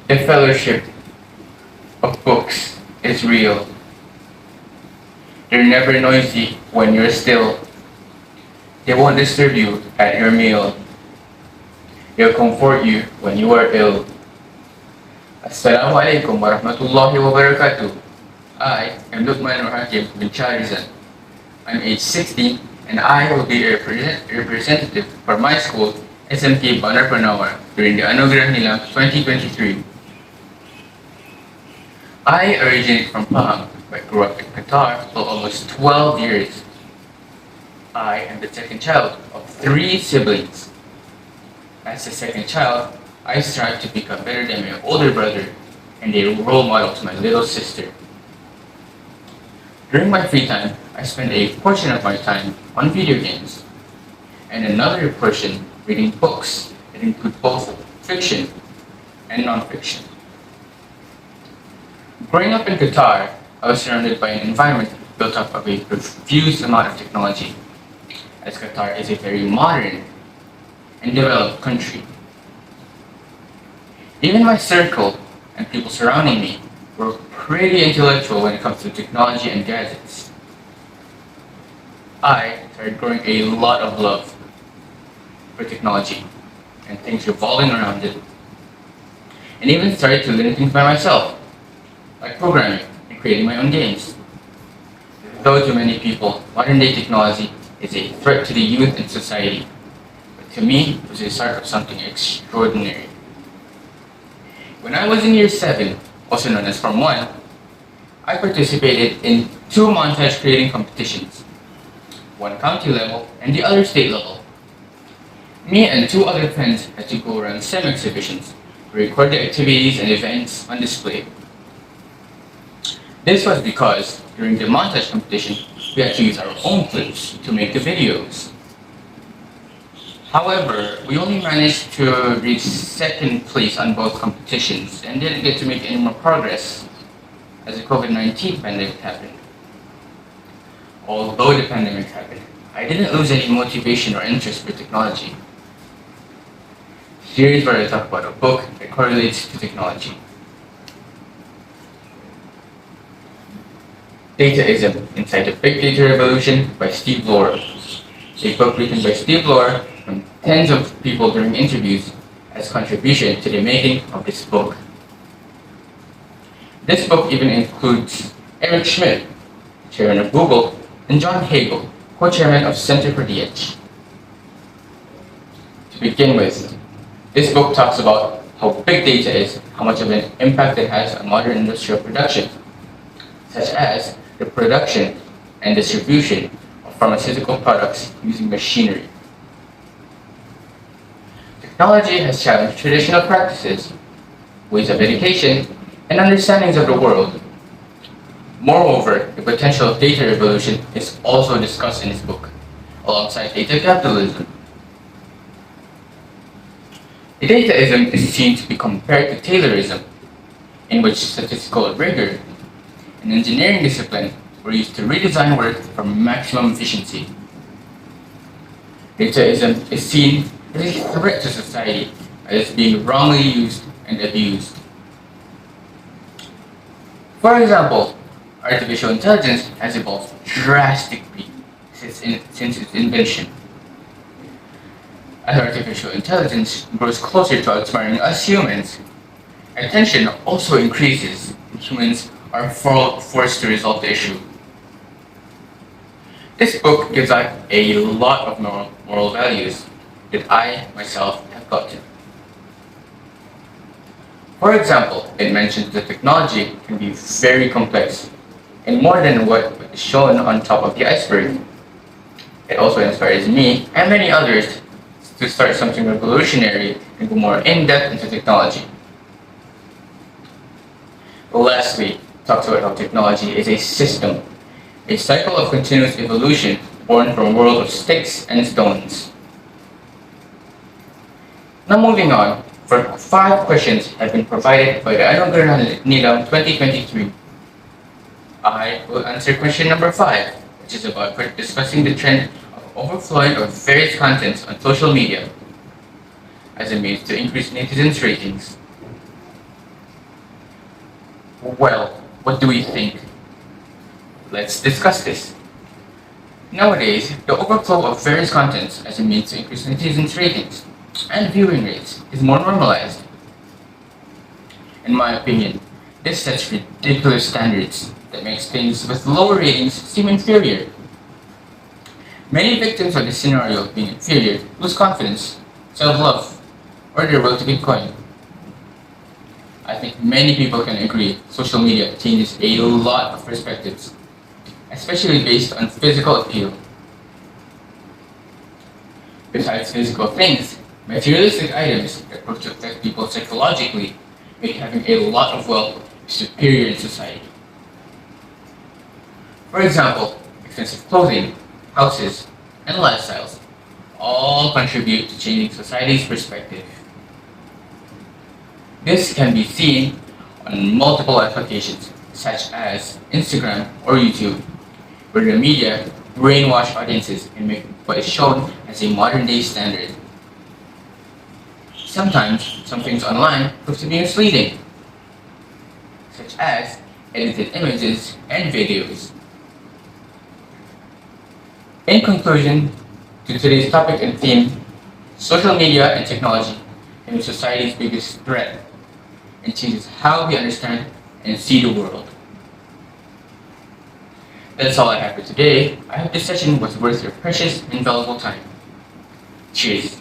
The fellowship of books is real. They're never noisy when you're still. They won't disturb you at your meal. They'll comfort you when you are ill. Assalamualaikum warahmatullahi wabarakatuh. I am Luqman Nurhakim Bin Shaharizan. I'm age 16 and I will be a representative for my school, SMK Bandar Penawar, during the ANUGERAH NILAM 2023. I originate from Pahang but grew up in Qatar for almost 12 years. I am the second child of 3 siblings. As the second child, I strive to become better than my older brother and a role model to my little sister. During my free time, I spend a portion of my time on video games and another portion reading books that include both fiction and non-fiction. Growing up in Qatar, I was surrounded by an environment built up of a profuse amount of technology, as Qatar is a very modern and developed country. Even my circle and people surrounding me were pretty intellectual when it comes to technology and gadgets. I started growing a lot of love for technology and things revolving around it, and even started to learn things by myself, like programming and creating my own games. Though to many people, modern day technology is a threat to the youth and society, but to me, it was the start of something extraordinary. When I was in year 7, also known as Form 1, I participated in 2 montage creating competitions, one county level and the other state level. Me and 2 other friends had to go around STEM exhibitions to record the activities and events on display. This was because during the montage competition, we had to use our own clips to make the videos. However, we only managed to reach 2nd place on both competitions and didn't get to make any more progress as the COVID-19 pandemic happened. Although the pandemic happened, I didn't lose any motivation or interest for technology. Here is where I talk about a book that correlates to technology. Dataism Inside the Big Data Revolution by Steve Lohr. A book written by Steve Lohr from tens of people during interviews as contribution to the making of this book. This book even includes Eric Schmidt, chairman of Google, and John Hagel, co-chairman of Center for the Edge. To begin with, this book talks about how big data is, how much of an impact it has on modern industrial production, such as the production and distribution of pharmaceutical products using machinery. Technology has challenged traditional practices, ways of education, and understandings of the world. Moreover, the potential of data revolution is also discussed in this book, alongside data capitalism. The dataism is seen to be compared to Taylorism, in which statistical rigor and engineering discipline were used to redesign work for maximum efficiency. Dataism is seen as a threat to society as being wrongly used and abused. For example, artificial intelligence has evolved drastically since its invention. As artificial intelligence grows closer to outsmarting us humans, attention also increases and humans are forced to resolve the issue. This book gives out a lot of moral values that I, myself, have gotten. For example, it mentions that technology can be very complex and more than what is shown on top of the iceberg. It also inspires me and many others to start something revolutionary and go more in-depth into technology. Lastly, it talks about how technology is a system, a cycle of continuous evolution born from a world of sticks and stones. Now moving on, for 5 questions have been provided by the ANUGERAH NILAM 2023. I will answer question number 5, which is about discussing the trend of overflowing of various contents on social media as a means to increase netizens' ratings. Well, what do we think? Let's discuss this. Nowadays, the overflow of various contents as a means to increase netizens' ratings and viewing rates is more normalized. In my opinion, this sets ridiculous standards that makes things with lower ratings seem inferior. Many victims of this scenario of being inferior lose confidence, self-love, or their will to Bitcoin. I think many people can agree social media changes a lot of perspectives, especially based on physical appeal. Besides physical things, materialistic items that approach to affect people psychologically make having a lot of wealth superior in society. For example, expensive clothing, houses, and lifestyles all contribute to changing society's perspective. This can be seen on multiple applications, such as Instagram or YouTube, where the media brainwash audiences and make what is shown as a modern-day standard. Sometimes, some things online prove to be misleading, such as edited images and videos. In conclusion, to today's topic and theme, social media and technology can be society's biggest threat and changes how we understand and see the world. That's all I have for today. I hope this session was worth your precious and valuable time. Cheers.